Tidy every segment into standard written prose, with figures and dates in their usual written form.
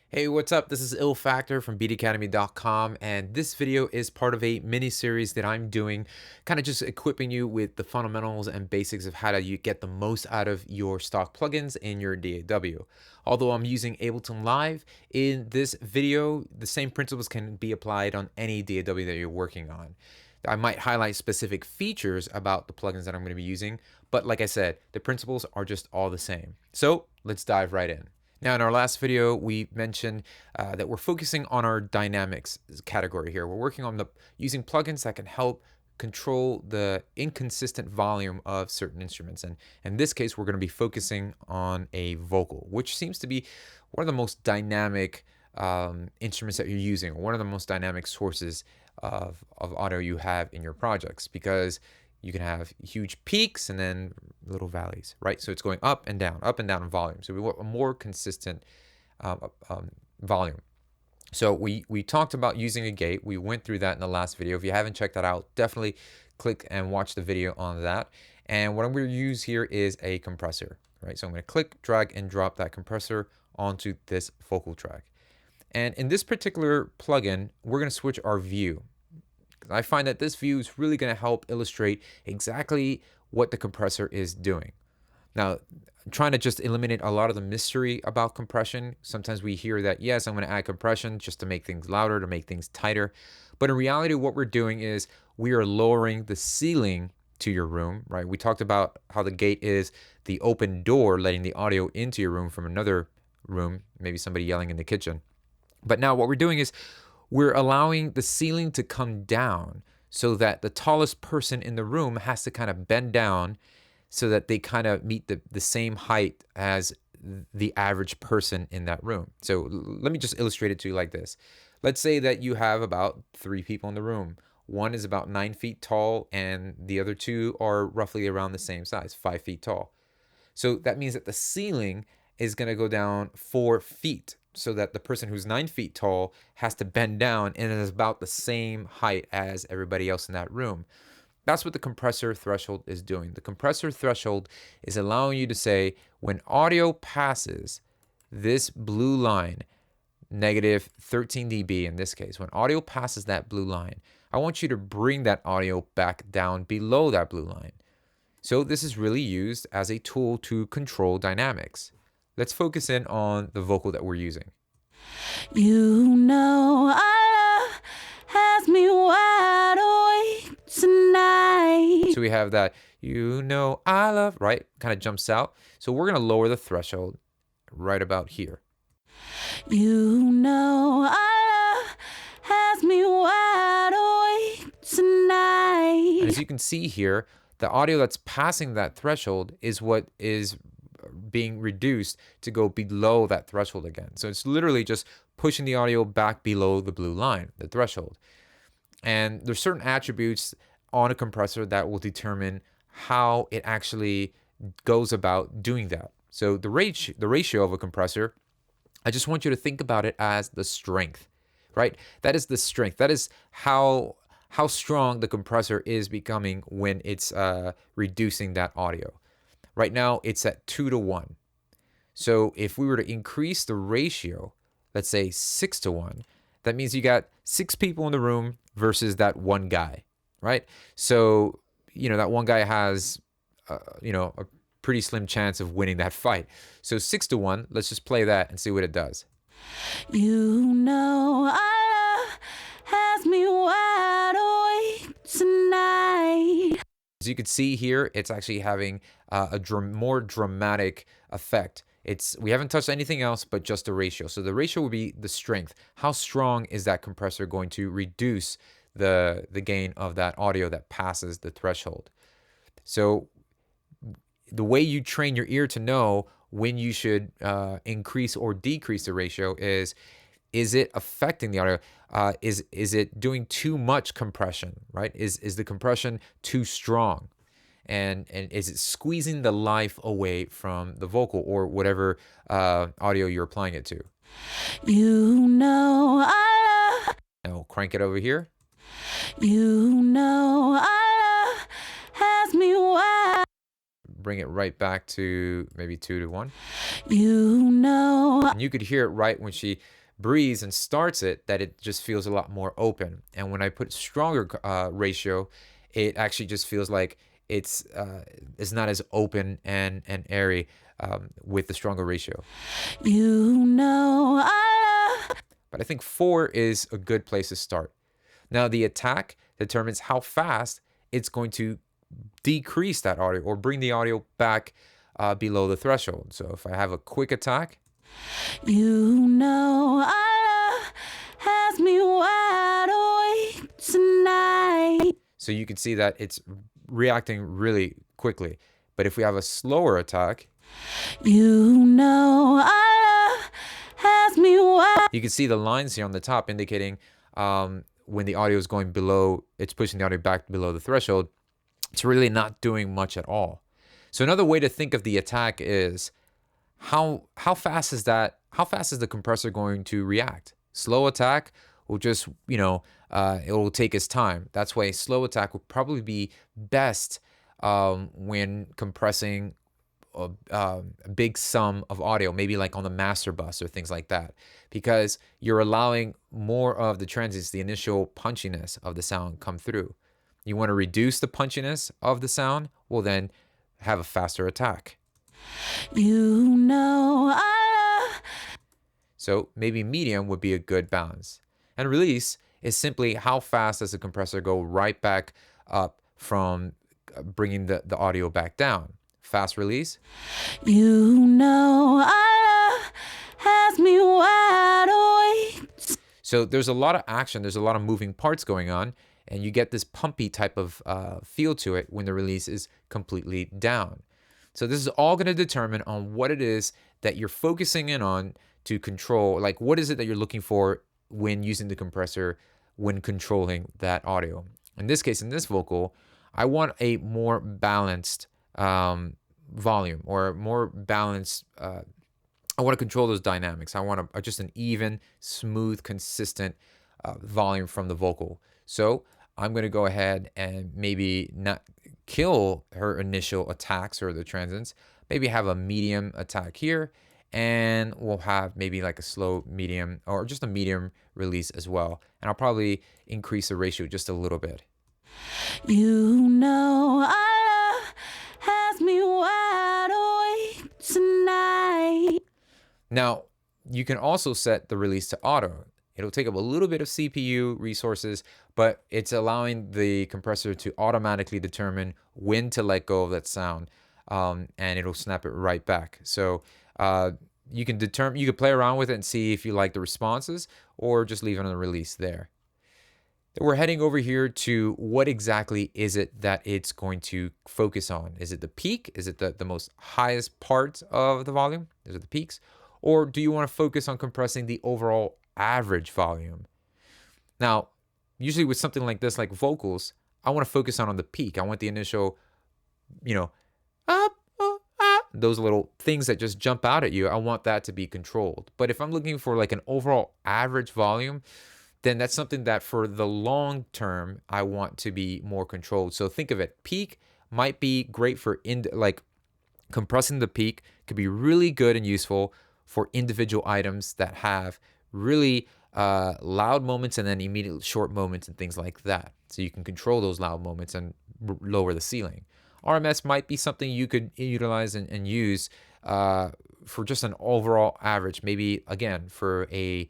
Hey, what's up? This is Ill Factor from beatacademy.com, and this video is part of a mini series that I'm doing, kind of just equipping you with the fundamentals and basics of how to you get the most out of your stock plugins in your DAW. Although I'm using Ableton Live in this video, the same principles can be applied on any DAW that you're working on. I might highlight specific features about the plugins that I'm going to be using, but like I said, the principles are just all the same. So let's dive right in. Now, in our last video, we mentioned that we're focusing on our dynamics category here. We're working on using plugins that can help control the inconsistent volume of certain instruments. And in this case, we're going to be focusing on a vocal, which seems to be one of the most dynamic instruments that you're using, one of the most dynamic sources of audio you have in your projects, because you can have huge peaks and then little valleys, right? So it's going up and down in volume. So we want a more consistent volume. So we talked about using a gate. We went through that in the last video. If you haven't checked that out, definitely click and watch the video on that. And what I'm going to use here is a compressor, right? So I'm going to click, drag, and drop that compressor onto this vocal track. And in this particular plugin, we're going to switch our view. I find that this view is really going to help illustrate exactly what the compressor is doing. Now, I'm trying to just eliminate a lot of the mystery about compression. Sometimes we hear that, yes, I'm going to add compression just to make things louder, to make things tighter. But in reality, what we're doing is we are lowering the ceiling to your room, right? We talked about how the gate is the open door, letting the audio into your room from another room, maybe somebody yelling in the kitchen. But now what we're doing is we're allowing the ceiling to come down so that the tallest person in the room has to kind of bend down so that they kind of meet the same height as the average person in that room. So let me just illustrate it to you like this. Let's say that you have about 3 people in the room. One is about 9 feet tall and the other 2 are roughly around the same size, 5 feet tall. So that means that the ceiling is going to go down 4 feet, so that the person who's 9 feet tall has to bend down and is about the same height as everybody else in that room. That's what the compressor threshold is doing. The compressor threshold is allowing you to say, when audio passes this blue line, negative 13 dB in this case, when audio passes that blue line, I want you to bring that audio back down below that blue line. So this is really used as a tool to control dynamics. Let's focus in on the vocal that we're using. You know our love has me wide awake tonight. So we have that, you know I love, right? Kind of jumps out. So we're going to lower the threshold right about here. You know our love has me wide awake tonight. And as you can see here, the audio that's passing that threshold is what is being reduced to go below that threshold again. So it's literally just pushing the audio back below the blue line, the threshold. And there's certain attributes on a compressor that will determine how it actually goes about doing that. So the ratio of a compressor, I just want you to think about it as the strength, right? That is the strength. That is how strong the compressor is becoming when it's reducing that audio. Right now, it's at 2-to-1. So if we were to increase the ratio, let's say 6-to-1, that means you got 6 people in the room versus that one guy, right? So, that one guy has, a pretty slim chance of winning that fight. So 6-to-1, let's just play that and see what it does. You know our love has me wide awake tonight. As you can see here, it's actually having a more dramatic effect. We haven't touched anything else but just the ratio. So the ratio would be the strength. How strong is that compressor going to reduce the gain of that audio that passes the threshold? So the way you train your ear to know when you should increase or decrease the ratio is it affecting the audio? Is it doing too much compression, right? Is the compression too strong? And is it squeezing the life away from the vocal or whatever audio you're applying it to? You know our love. Now crank it over here. You know our love has me wide. bring it right back to maybe 2 to 1. You know. And you could hear it right when she breathes and starts it, that it just feels a lot more open. And when I put stronger ratio, it actually just feels like it's not as open and airy with the stronger ratio. You know I love. But I think 4 is a good place to start. Now the attack determines how fast it's going to decrease that audio or bring the audio back below the threshold. So if I have a quick attack, You know I love has me wide awake tonight. so you can see that it's reacting really quickly. But if we have a slower attack, You know I love has me wide. you can see the lines here on the top indicating when the audio is going below, it's pushing the audio back below the threshold. It's really not doing much at all. So another way to think of the attack is how fast is that? How fast is the compressor going to react? Slow attack will just, it will take its time. That's why a slow attack will probably be best when compressing a big sum of audio, maybe like on the master bus or things like that, because you're allowing more of the transients, the initial punchiness of the sound come through. You want to reduce the punchiness of the sound, well then have a faster attack. You know I love. So maybe medium would be a good balance. And release is simply how fast does the compressor go right back up from bringing the audio back down. Fast release. You know I love has me wide awake. So there's a lot of action, there's a lot of moving parts going on, and you get this pumpy type of feel to it when the release is completely down. So this is all going to determine on what it is that you're focusing in on to control, like what is it that you're looking for when using the compressor when controlling that audio. In this case, in this vocal, I want a more balanced volume or more balanced. I want to control those dynamics. I want just an even, smooth, consistent volume from the vocal. So I'm going to go ahead and maybe not kill her initial attacks or the transients. Maybe have a medium attack here, and we'll have maybe like a slow medium or just a medium release as well. And I'll probably increase the ratio just a little bit. You know I love has me wide awake tonight. Now, you can also set the release to auto. It'll take up a little bit of CPU resources, but it's allowing the compressor to automatically determine when to let go of that sound, and it'll snap it right back. So you can play around with it and see if you like the responses, or just leave it on the release there. Then we're heading over here to what exactly is it that it's going to focus on. Is it the peak? Is it the most highest part of the volume? Is it the peaks? Or do you want to focus on compressing the overall average volume? Now, usually with something like this, like vocals, I want to focus on the peak. I want the initial, those little things that just jump out at you. I want that to be controlled. But if I'm looking for like an overall average volume, then that's something that for the long term, I want to be more controlled. So think of it, peak might be great for like compressing the peak could be really good and useful for individual items that have really loud moments and then immediate short moments and things like that. So you can control those loud moments and lower the ceiling. RMS might be something you could utilize and use for just an overall average. Maybe again for a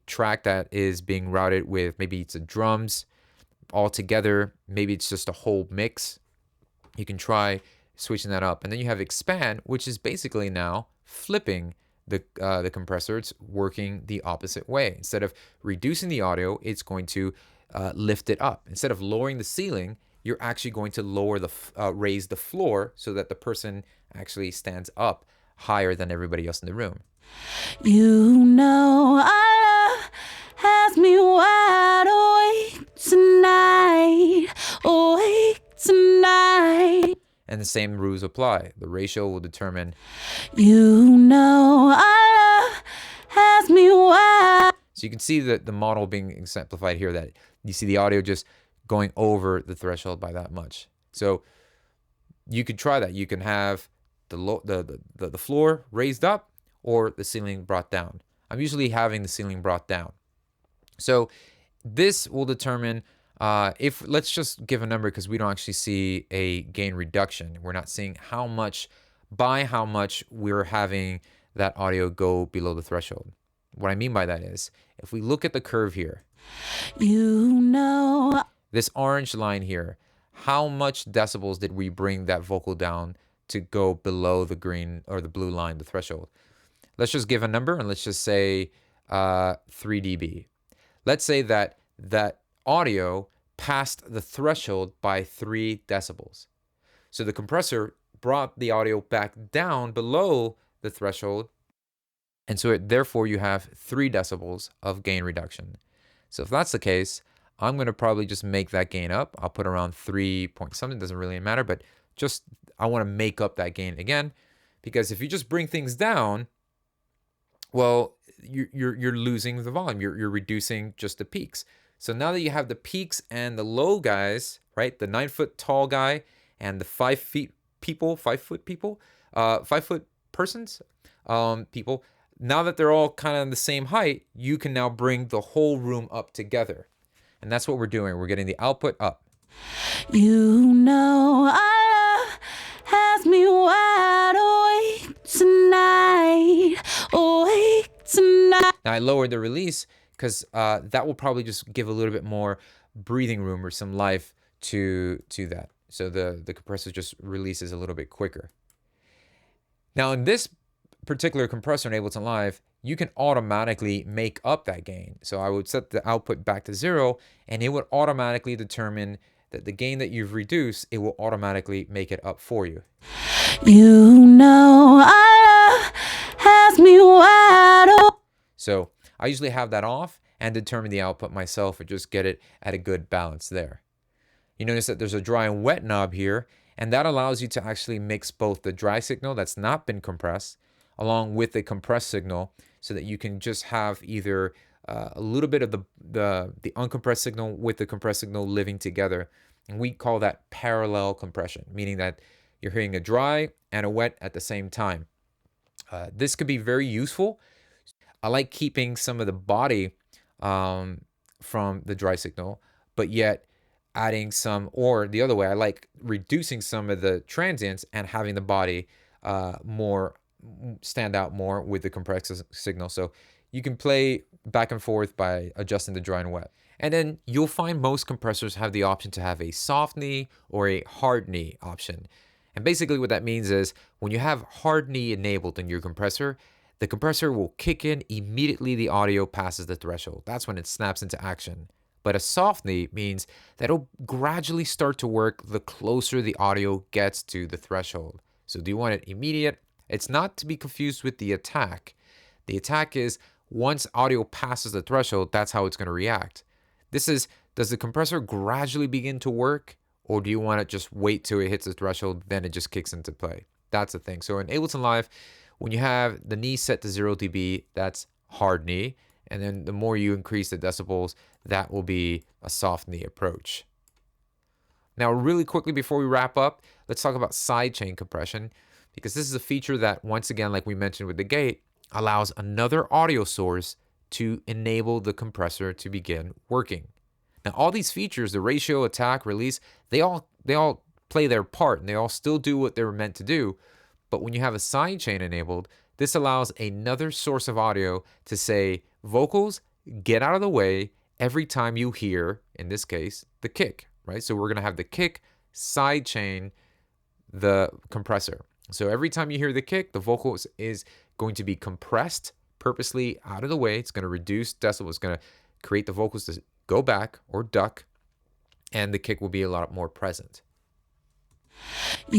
track that is being routed with, maybe it's a drums all together, maybe it's just a whole mix. You can try switching that up. And then you have expand, which is basically now flipping the compressor. It's working the opposite way. Instead of reducing the audio, it's going to lift it up. Instead of lowering the ceiling, you're actually going to raise the floor so that the person actually stands up higher than everybody else in the room. You know I love has me wide awake tonight, awake tonight. And the same rules apply. The ratio will determine. You know I love has me wide. So you can see that the model being exemplified here, that you see the audio just going over the threshold by that much. So you could try that. You can have the floor raised up or the ceiling brought down. I'm usually having the ceiling brought down. So this will determine if, let's just give a number because we don't actually see a gain reduction. We're not seeing how much we're having that audio go below the threshold. What I mean by that is, if we look at the curve here, this orange line here, how much decibels did we bring that vocal down to go below the green or the blue line, the threshold? Let's just give a number and let's just say 3 dB. Let's say that audio passed the threshold by 3 decibels. So the compressor brought the audio back down below the threshold, and so therefore you have 3 decibels of gain reduction. So if that's the case, I'm going to probably just make that gain up. I'll put around 3 point something, doesn't really matter, but just I want to make up that gain again, because if you just bring things down, well, you're losing the volume. You're reducing just the peaks. So now that you have the peaks and the low guys, right? The 9-foot tall guy and the 5 foot people, 5-foot persons, people. Now that they're all kind of on the same height, you can now bring the whole room up together. And that's what we're doing. We're getting the output up. Our love has me wide awake tonight. Awake tonight. Now I lowered the release because that will probably just give a little bit more breathing room or some life to that. So the compressor just releases a little bit quicker. Now in this particular compressor in Ableton Live, you can automatically make up that gain. So I would set the output back to 0 and it would automatically determine that the gain that you've reduced, it will automatically make it up for you. Our love has me wide open. So I usually have that off and determine the output myself or just get it at a good balance there. You notice that there's a dry and wet knob here, and that allows you to actually mix both the dry signal that's not been compressed along with the compressed signal, so that you can just have either a little bit of the uncompressed signal with the compressed signal living together. And we call that parallel compression, meaning that you're hearing a dry and a wet at the same time. This could be very useful. I like keeping some of the body from the dry signal, but yet adding some, or the other way, I like reducing some of the transients and having the body stand out more with the compressed signal. So you can play back and forth by adjusting the dry and wet. And then you'll find most compressors have the option to have a soft knee or a hard knee option. And basically what that means is when you have hard knee enabled in your compressor, the compressor will kick in immediately the audio passes the threshold. That's when it snaps into action. But a soft knee means that it'll gradually start to work the closer the audio gets to the threshold. So do you want it immediate? It's not to be confused with the attack. The attack is once audio passes the threshold, that's how it's going to react. This is, does the compressor gradually begin to work, or do you want to just wait till it hits the threshold, then it just kicks into play? That's the thing. So in Ableton Live, when you have the knee set to 0 dB, that's hard knee. And then the more you increase the decibels, that will be a soft knee approach. Now, really quickly before we wrap up, let's talk about sidechain compression, because this is a feature that, once again, like we mentioned with the gate, allows another audio source to enable the compressor to begin working. Now, all these features, the ratio, attack, release, they all play their part and they all still do what they were meant to do. But when you have a sidechain enabled, this allows another source of audio to say, vocals, get out of the way every time you hear, in this case, the kick, right? So we're going to have the kick sidechain the compressor. So every time you hear the kick, the vocal is going to be compressed purposely out of the way. It's going to reduce decibels. It's going to create the vocals to go back or duck, and the kick will be a lot more present. So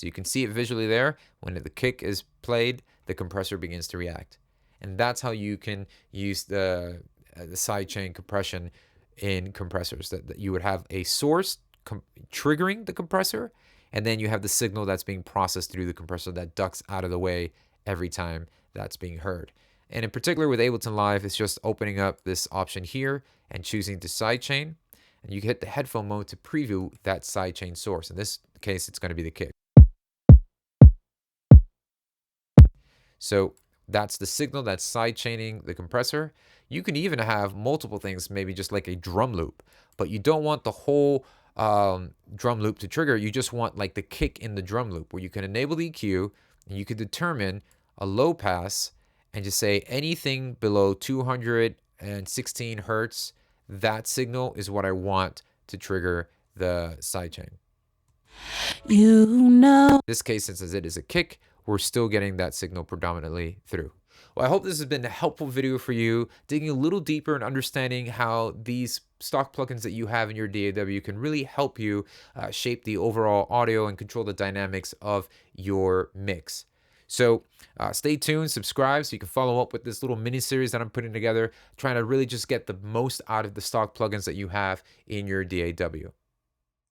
you can see it visually there. When the kick is played, the compressor begins to react. And that's how you can use the sidechain compression in compressors, that you would have a source triggering the compressor, and then you have the signal that's being processed through the compressor that ducks out of the way every time that's being heard. And in particular with Ableton Live, it's just opening up this option here and choosing to sidechain. and you can hit the headphone mode to preview that sidechain source. In this case, it's going to be the kick. So that's the signal that's sidechaining the compressor. You can even have multiple things, maybe just like a drum loop, but you don't want the whole drum loop to trigger. You just want like the kick in the drum loop, where you can enable the EQ and you can determine a low pass and just say anything below 216 hertz, that signal is what I want to trigger the sidechain. You know. In this case, since it is a kick, we're still getting that signal predominantly through. Well, I hope this has been a helpful video for you, digging a little deeper and understanding how these stock plugins that you have in your DAW can really help you shape the overall audio and control the dynamics of your mix. So stay tuned, subscribe so you can follow up with this little mini series that I'm putting together, trying to really just get the most out of the stock plugins that you have in your DAW.